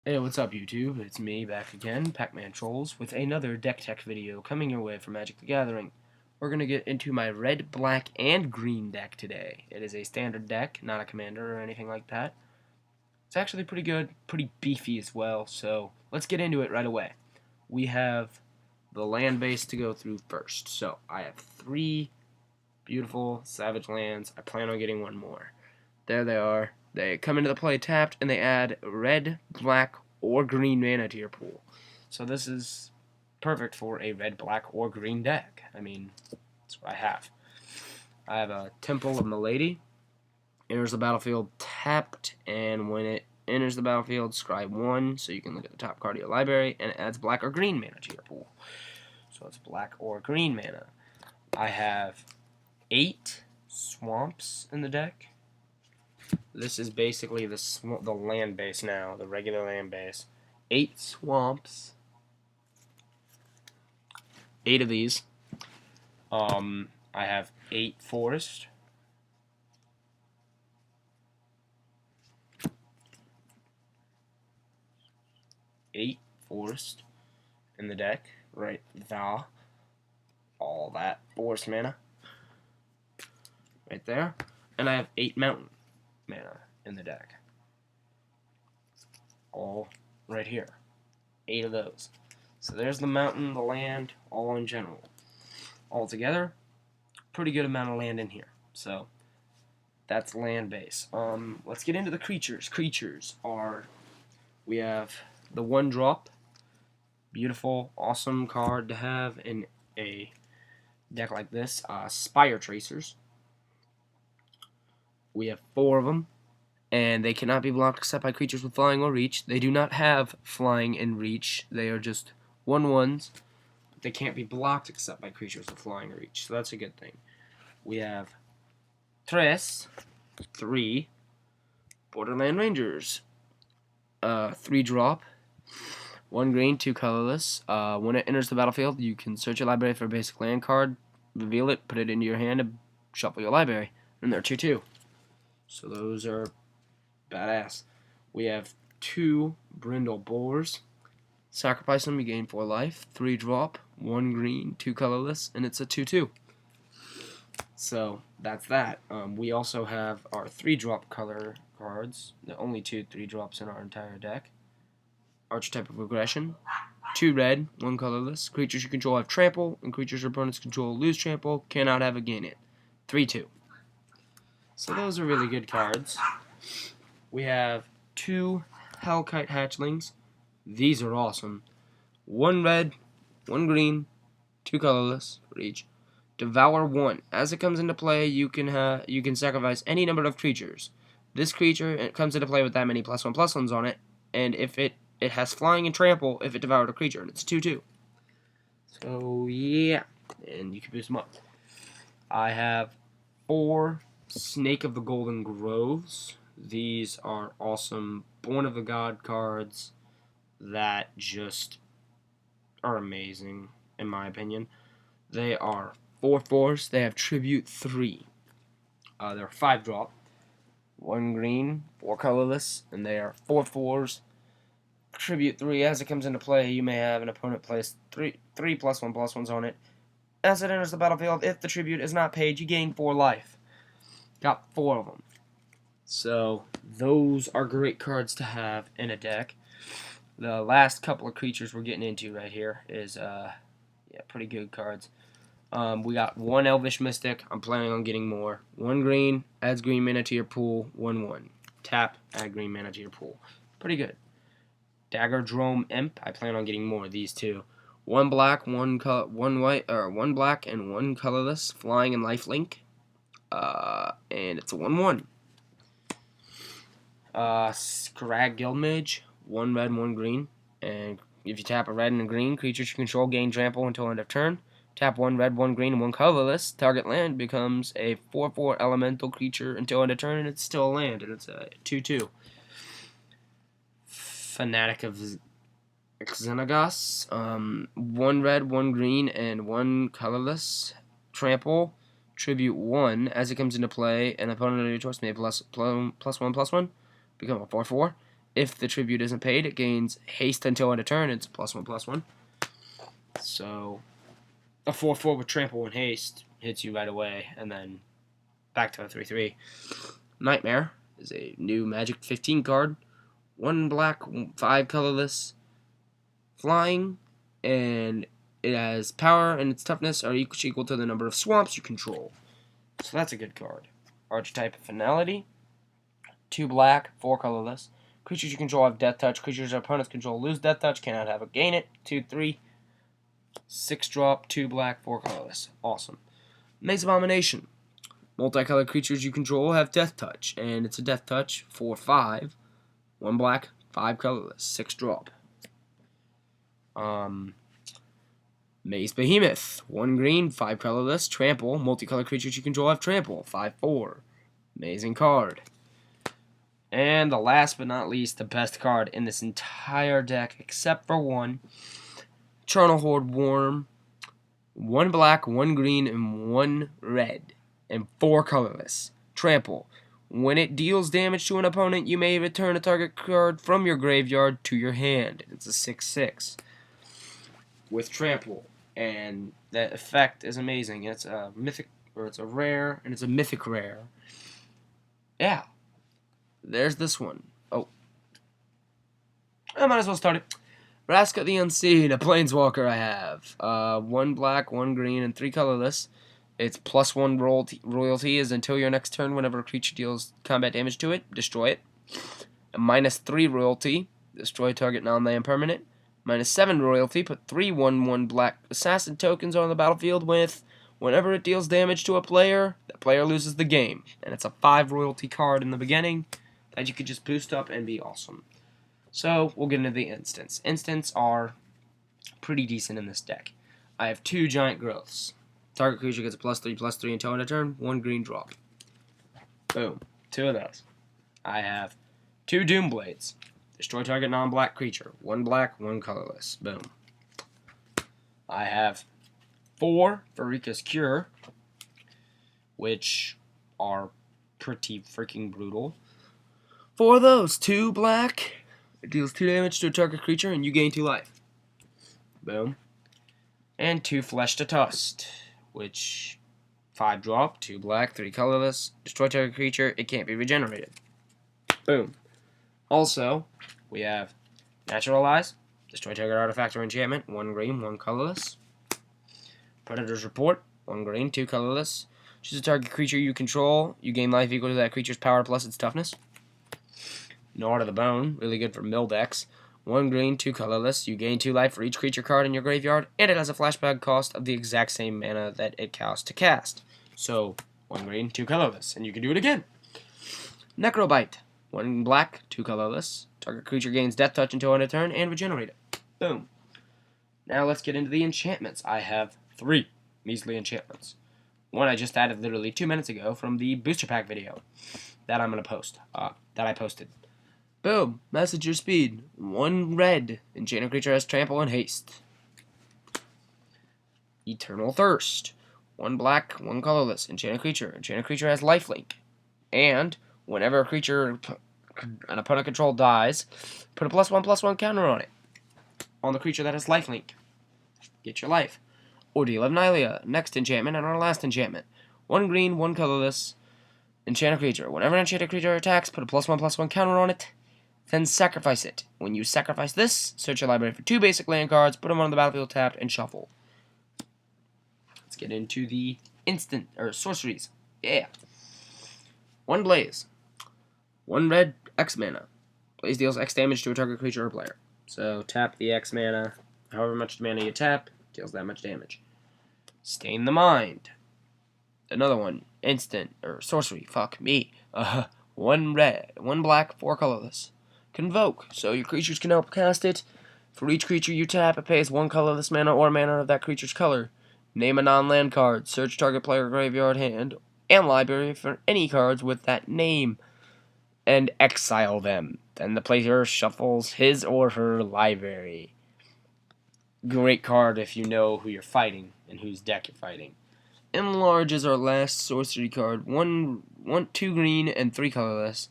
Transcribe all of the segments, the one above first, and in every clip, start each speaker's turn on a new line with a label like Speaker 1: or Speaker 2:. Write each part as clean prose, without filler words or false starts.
Speaker 1: Hey, what's up YouTube? It's me back again, Pac-Man Trolls, with another deck tech video coming your way from Magic the Gathering. We're going to get into my red, black, and green deck today. It is a standard deck, not a commander or anything like that. It's actually pretty good, pretty beefy as well, so let's get into it right away. We have the land base to go through first. So I have 3 beautiful Savage lands. I plan on getting one more. There they are. They come into the play tapped, and they add red, black, or green mana to your pool. So this is perfect for a red, black, or green deck. I mean, that's what I have. I have a Temple of Milady. Enters the battlefield tapped, and when it enters the battlefield, scribe 1, so you can look at the top card of your library, and it adds black or green mana to your pool. So it's black or green mana. I have 8 swamps in the deck. This is basically the land base now, the regular land base. 8 swamps. 8 of these. I have 8 forest. Eight forest in the deck, right? All that forest mana right there, and I have 8 mountain mana in the deck, all right here. 8 of those. So there's the mountain, the land, all in general. All together, pretty good amount of land in here. So that's land base. Let's get into the creatures. Creatures are, we have the 1-drop, beautiful, awesome card to have in a deck like this. Spire Tracers. We have 4 of them, and they cannot be blocked except by creatures with flying or reach. They do not have flying and reach. They are just 1/1s. They can't be blocked except by creatures with flying or reach, so that's a good thing. We have 3 Borderland Rangers. 3-drop, 1 green, 2 colorless. When it enters the battlefield, you can search your library for a basic land card, reveal it, put it into your hand, and shuffle your library. And they're 2/2. So those are badass. We have 2 Brindle Boars. Sacrifice them, you gain 4 life. 3-drop, 1 green, 2 colorless, and it's a 2/2. So that's that. We also have our 3-drop color cards. The only 2 3-drops in our entire deck. Archetype of Aggression. 2 red, 1 colorless. Creatures you control have trample, and creatures your opponents control lose trample. Cannot have a gain it. 3/2. So those are really good cards. We have 2 Hellkite Hatchlings. These are awesome. 1 red, 1 green, 2 colorless for each. Devour 1. As it comes into play, you can sacrifice any number of creatures. This creature, it comes into play with that many +1/+1s on it, and if it has flying and trample if it devoured a creature, and it's 2/2. So yeah, and you can boost them up. I have 4 Snake of the Golden Groves. These are awesome Born of the God cards that just are amazing, in my opinion. They are 4/4s. They have Tribute 3. They're 5-drop. 1 green, 4 colorless, and they are 4/4s. Tribute 3. As it comes into play, you may have an opponent place 3 +1/+1s on it. As it enters the battlefield, if the tribute is not paid, you gain 4 life. Got 4 of them. So those are great cards to have in a deck. The last couple of creatures we're getting into right here is pretty good cards. We got 1 Elvish Mystic. I'm planning on getting more. 1 green, adds green mana to your pool. 1/1. Tap, add green mana to your pool. Pretty good. Dagger Drome Imp. I plan on getting more of these too. 1 black, 1 white, or 1 black and 1 colorless. Flying and lifelink. And it's a 1/1. Scrag Guildmage. 1 red, 1 green. And if you tap a red and a green, creatures you control gain trample until end of turn. Tap 1 red, 1 green, and 1 colorless. Target land becomes a 4/4 elemental creature until end of turn, and it's still a land, and it's a 2/2. Fanatic of Xenagos. 1 red, 1 green, and 1 colorless. Trample. Tribute 1. As it comes into play, an opponent of your choice may +1/+1. Become a 4/4. If the tribute isn't paid, it gains haste until end of turn. It's +1/+1. So a 4/4 with trample and haste hits you right away, and then back to a 3/3. Nightmare is a new Magic 15 card. 1 black, 5 colorless, flying, and it has power and its toughness are equal to the number of swamps you control. So that's a good card. Archetype Finality. 2 black, 4 colorless. Creatures you control have Death Touch. Creatures your opponents control lose Death Touch. Cannot have a gain it. 2/3. 6 drop, 2 black, 4 colorless. Awesome. Maze Abomination. Multicolored creatures you control have Death Touch, and it's a Death Touch 4/5. 1 black, 5 colorless, 6 drop. Maze Behemoth. 1 green, 5 colorless, trample. Multicolored creatures you control have trample 5/4. Amazing card. And the last but not least, the best card in this entire deck, except for one. Eternal Horde Worm. 1 black, 1 green, and 1 red. And 4 colorless. Trample. When it deals damage to an opponent, you may return a target card from your graveyard to your hand. It's a 6/6 with trample, and that effect is amazing. It's a mythic, or it's a rare, and it's a mythic rare. Yeah, there's this one. Oh, I might as well start it. Vraska the Unseen, a planeswalker I have. 1 black, 1 green, and 3 colorless. Its +1 royalty is until your next turn. Whenever a creature deals combat damage to it, destroy it. A -3 royalty, destroy target non-land permanent. -7 royalty, put 3 1/1 black assassin tokens on the battlefield with. Whenever it deals damage to a player, that player loses the game. And it's a 5 royalty card in the beginning that you could just boost up and be awesome. So we'll get into the instants. Instants are pretty decent in this deck. I have 2 giant growths. Target creature gets a +3/+3 until end of turn. 1 green drop. Boom. 2 of those. I have 2 Doom Blades. Destroy target non-black creature. 1 black, 1 colorless. Boom. I have 4 Farika's Cure, which are pretty freaking brutal. 4 of those. 2 black. It deals 2 damage to a target creature, and you gain 2 life. Boom. And 2 Flesh to Tusk, which 5 drop, 2 black, 3 colorless. Destroy target creature. It can't be regenerated. Boom. Also, we have Naturalize. Destroy target artifact or enchantment. 1 green, 1 colorless. Predator's Report. 1 green, 2 colorless. Choose a target creature you control. You gain life equal to that creature's power plus its toughness. Gnawed of the Bone. Really good for mill decks. 1 green, 2 colorless. You gain 2 life for each creature card in your graveyard, and it has a flashback cost of the exact same mana that it costs to cast. So, 1 green, 2 colorless, and you can do it again. Necrobite. 1 black, 2 colorless. Target creature gains Death Touch until end of turn, and regenerate it. Boom. Now let's get into the enchantments. I have 3 measly enchantments. One I just added literally 2 minutes ago from the booster pack video that I'm going to post, that I posted. Boom. Message your speed. 1 red. Enchanted creature has trample and haste. Eternal Thirst. 1 black, 1 colorless. Enchanted creature. Enchanted creature has lifelink. And whenever a creature an opponent control dies, put a +1/+1 counter on it. On the creature that has lifelink. Get your life. Ordeal of Nylea. Next enchantment and our last enchantment. 1 green, 1 colorless. Enchanted creature. Whenever an enchanted creature attacks, put a +1/+1 counter on it. Then sacrifice it. When you sacrifice this, search your library for 2 basic land cards, put them on the battlefield tapped, and shuffle. Let's get into the instant, or sorceries. Yeah. 1 Blaze. 1 red, X mana. Blaze deals X damage to a target creature or player. So tap the X mana, however much mana you tap, deals that much damage. Stain the Mind. Another one. Instant, or sorcery, fuck me. 1 red, 1 black, 4 colorless. Convoke, so your creatures can help cast it. For each creature you tap, it pays 1 colorless mana or mana of that creature's color. Name a non-land card, search target player graveyard, hand, and library for any cards with that name, and exile them. Then the player shuffles his or her library. Great card if you know who you're fighting and whose deck you're fighting. Enlarge is our last sorcery card. 2 green and 3 colorless.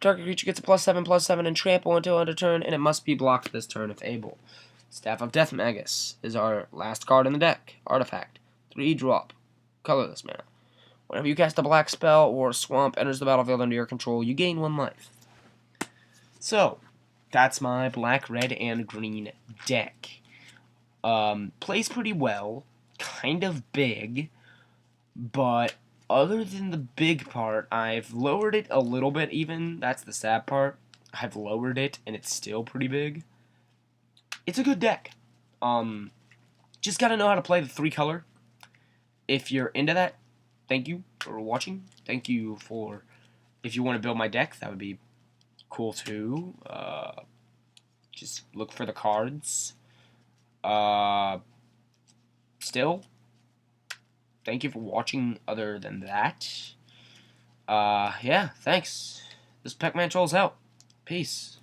Speaker 1: Target creature gets a +7/+7 and trample until end of turn, and it must be blocked this turn if able. Staff of Death Magus is our last card in the deck. Artifact. 3-drop. Colorless mana. Whenever you cast a black spell or swamp enters the battlefield under your control, you gain 1 life. So, that's my black, red, and green deck. Plays pretty well. Kind of big. But other than the big part, I've lowered it a little bit even. That's the sad part. I've lowered it, and it's still pretty big. It's a good deck. Just gotta know how to play the 3-color. If you're into that, thank you for watching. Thank you for, if you want to build my deck, that would be cool too. Just look for the cards. Still, thank you for watching other than that. Yeah, thanks. This Pac-Man Troll's out. Peace.